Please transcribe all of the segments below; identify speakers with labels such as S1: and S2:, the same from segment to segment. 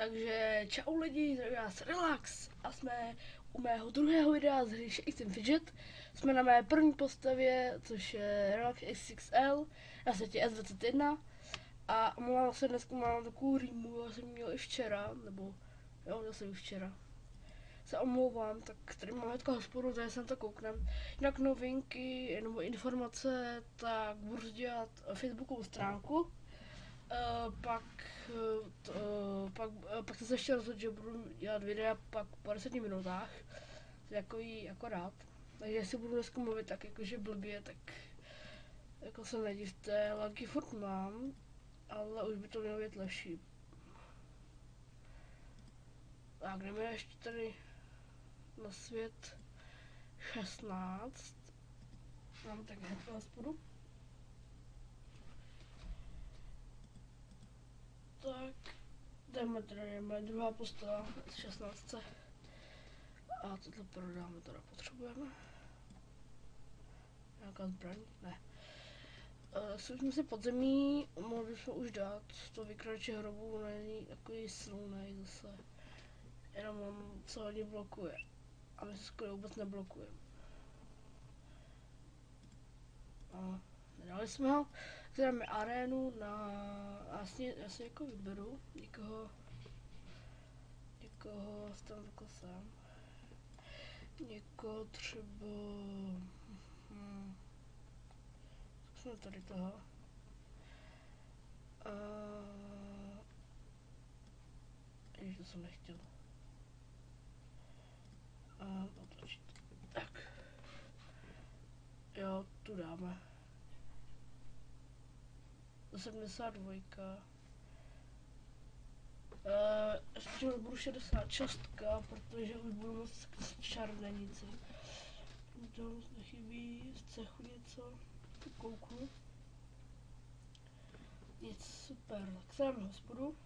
S1: Takže čau lidi, zdraví vás Relax a jsme u mého druhého videa z hry Shakes and Fidget. Jsme na mé první postavě, což je Relax XXL, na světě S21. A omlouvám se, dneska mám takovou rýmu, já jsem měl i včera, nebo jo, měl jsem včera. Se omlouvám, tak tady máme takovou hospodu, tady se na to kouknem. Jinak novinky nebo informace, tak budu dělat facebookovou stránku. Pak jsem se ještě rozhodl, že budu dělat videa pak po 10 minutách, jako rád. Takže jestli budu dneska mluvit tak jakože blbě, tak jako se nedivte, lagy furt mám, ale už by to mělo být lepší. Tak jdeme ještě tady na svět 16. Mám tak hned vás půjdu. Tak, jdeme tady, moje druhá postava z 16. A tohle prodáme, teda potřebujeme. Nějaká zbraň? Ne. Jsme si podzemí, mohli bychom už dát to vykrače hrobu, není takový silný zase. Jenom on co hodně blokuje. A my se skoro vůbec neblokujeme. A nedali jsme ho. Dáme arénu na... Já si jako vyberu někoho tam takhle sám. Někoho třeba... Zkusíme tady toho. Ježiš, to jsem nechtěl. Otočit. Tak. Jo, tu dáme. 72. Ještě budu 66, protože už budu moc čarodějnici. Mi to moc nechybí, z cechu něco. Kouknu. Nic, super. Tak se dáme hospodu.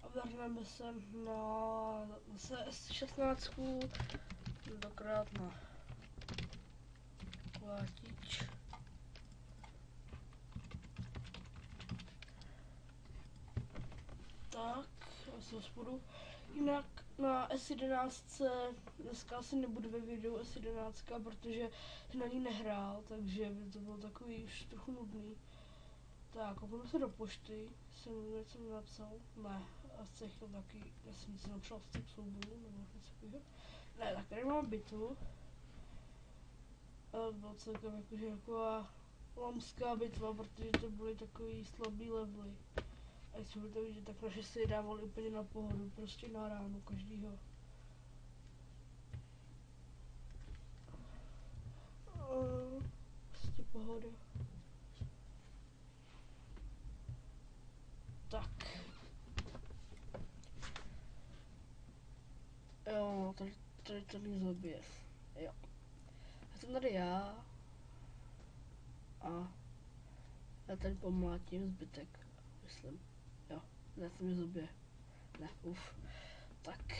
S1: A vrhneme se na zase S16, tentokrát na plátič. Tak, já se hospodu. Jinak na S11 dneska asi nebudu ve videu S11, protože jsem na ní nehrál, takže by to bylo takový už trochu nudný. Tak, kouknu se do pošty, jsem něco napsal, ne, asi chtěl taky, já jsem nic napsal z těch souborů, nebo něco takového. Ne, tak tady mám bitvu. Byla celkem jakože taková lamská bitva, protože to byly takový slabý levely. A jak budete vidět, tak naše si dávali úplně na pohodu, prostě na ránu každýho. Prostě pohoda. Tak. Jo, tady to mě zabije. Jo. Já jsem tady já. A já tady pomlátím zbytek, myslím. Jo, ne, to mě zabije. Ne, uf. Tak.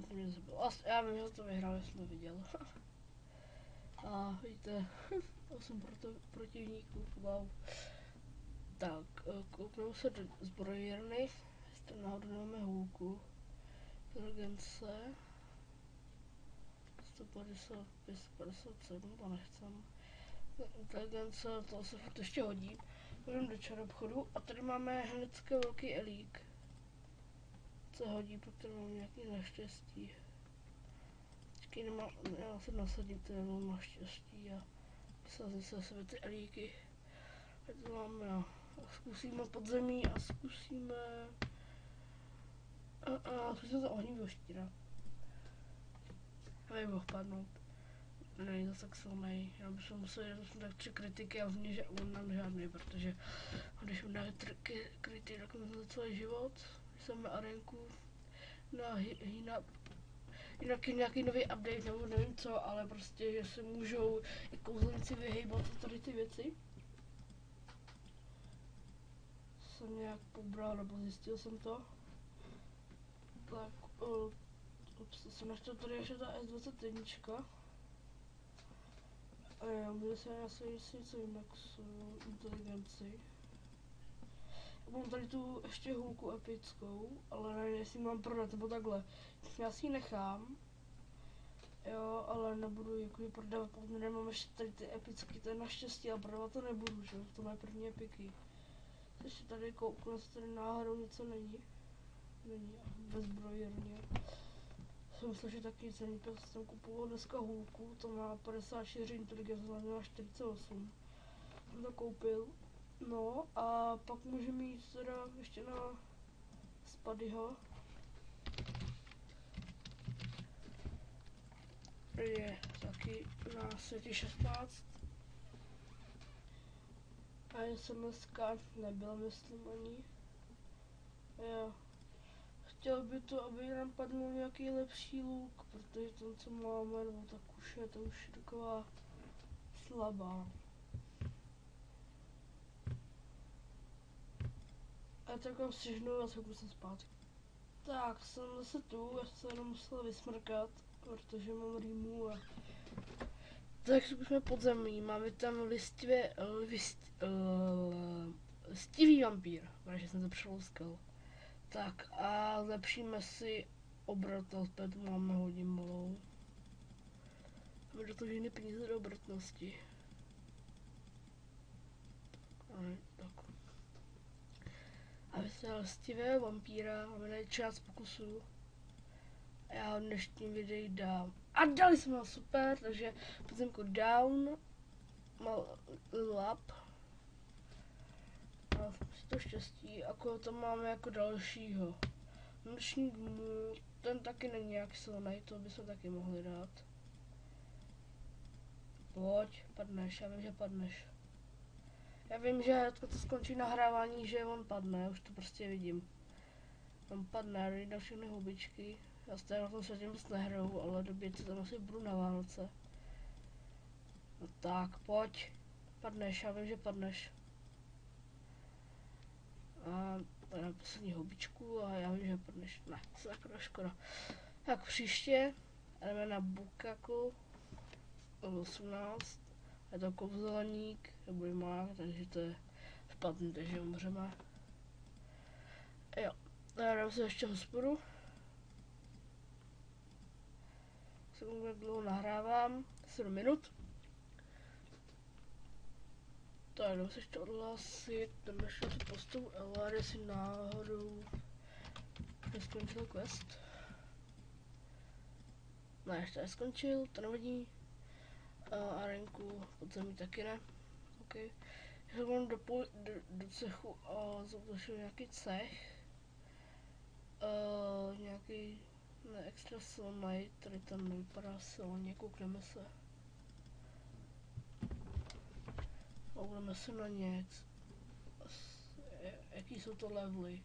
S1: To mě zabilo. Já vím, že to vyhrál, já jsem to viděl. A vidíte, 8 protivníků, wow. Tak, koukneme se do zbrojírny, jestli náhodou nemáme hůlku. Inteligence 155, 157, to nechcem. Inteligence, to se furt ještě hodí. Půjdeme do čarobchodu a tady máme hnedka velký elík. Co hodí, protože mám nějaký neštěstí. Vždycky nemám, já se nasadím, to nemám naštěstí a vysazím se sebe ty elíky. Teď to máme a zkusíme podzemí a zkusíme to ohnivého štíra. Aby mohl padnout. Není to tak silnej, já bych musel jít tak 3 kritiky a že on nám žádný, protože když mu dáme kritiky, tak mi za celý život. Jsem na arenku na jinak je nějaký nový update nebo nevím co, ale prostě, že se můžou i kouzelníci vyhejbat tady ty věci. Jsem nějak pobral, nebo zjistil jsem to. Tak, jsem našel tady ještě ta S21. A já můžu se nasadit si něco jinak s inteligenci. Mám tady tu ještě hůlku epickou, ale nevím, jestli mám prodat nebo takhle. Já si ji nechám. Jo, ale nebudu jakože prodávat, protože nemám ještě tady ty epicky, to je naštěstí, ale prodávat to nebudu, že? To má první epiky. Ještě tady kouknu, jestli tady náhodou něco není. Není, bezbrojerně. Jsem myslel, že taky nic není, protože jsem kupoval dneska hůlku, to má 54 inteligence, ale má 48. Jsem to koupil. No a pak můžeme jít teda ještě na Spadyho. Je taky na světě 16. A SMSka nebyla, myslím, ani. Jo. Chtěl by to, aby nám padl nějaký lepší luk, protože to, co máme, nebo ta kuše, to už je taková slabá. A tak vám střihnu a se jsem zpátky. Tak, jsem zase tu, já se jenom musela vysmrkat, protože mám rýmu a... Tak jsme pod zemí, máme tam listivý vampír, takže jsem to přelouskal. Tak a zlepšíme si obratnost, protože tu máme hodně malou. Máme do toho jiné peníze do obratnosti. Tak. A vyslal listivého vampíra, máme tady 13 pokusů. A já ho dnešním videu dám. A dali jsme ho, super, takže podzemku down, mal up. A si to štěstí, jako to máme jako dalšího. Noční gmu, ten taky není nějak silný, to bychom taky mohli dát. Pojď, padneš, já vím, že padneš. Já vím, že to skončí nahrávání, že on padne, už to prostě vidím. On padne, dá všechny hubičky. Já se na tom světě moc nehraju, ale dobět se tam asi budu na Vánoce. No tak, pojď. Padneš, já vím, že padneš. A tady na poslední houbičku a já vím, že padneš. Ne, sakra, škoda. Tak příště jdeme na Bukaku 18. Je to kouzelník, nebo mák, takže to je špatný, takže umřeme. Jo, dám si ještě hospodu. Sekundu, jak dlouho nahrávám, 7 minut. Tak, jdeme se ještě odhlásit, jdeme ještě tu postavu LR, jestli náhodou neskončil quest. Ne, ještě neskončil, to nevadí. A arenku podzemí taky ne. OK. Já mám do cechu a zautočil nějaký cech. Nějaký ne, extra silný, tady ten nevypadá silně, koukneme se. Koukneme se na ně. Jaký jsou to levely?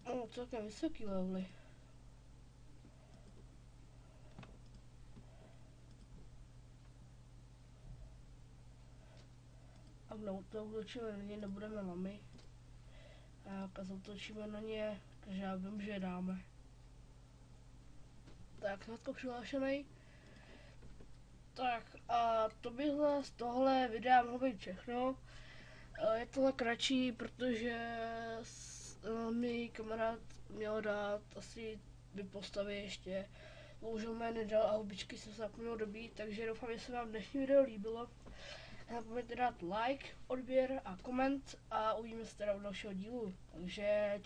S1: No, celkem vysoký levely. A zautočíme na ně, nebudeme lamy. A zautočíme na ně, takže já vím, že je dáme. Tak, snadko přihlášený. Tak a to byhle z tohle videa mohlo být všechno. Je tohle kratší, protože mi kamarád měl dát asi 2 postavy ještě. Bohužel mě nedal a hubičky se zapomněl dobít, takže doufám, že se vám dnešní video líbilo. Nezapomeňte dát like, odběr a koment a uvidíme se teda u dalšího dílu. Takže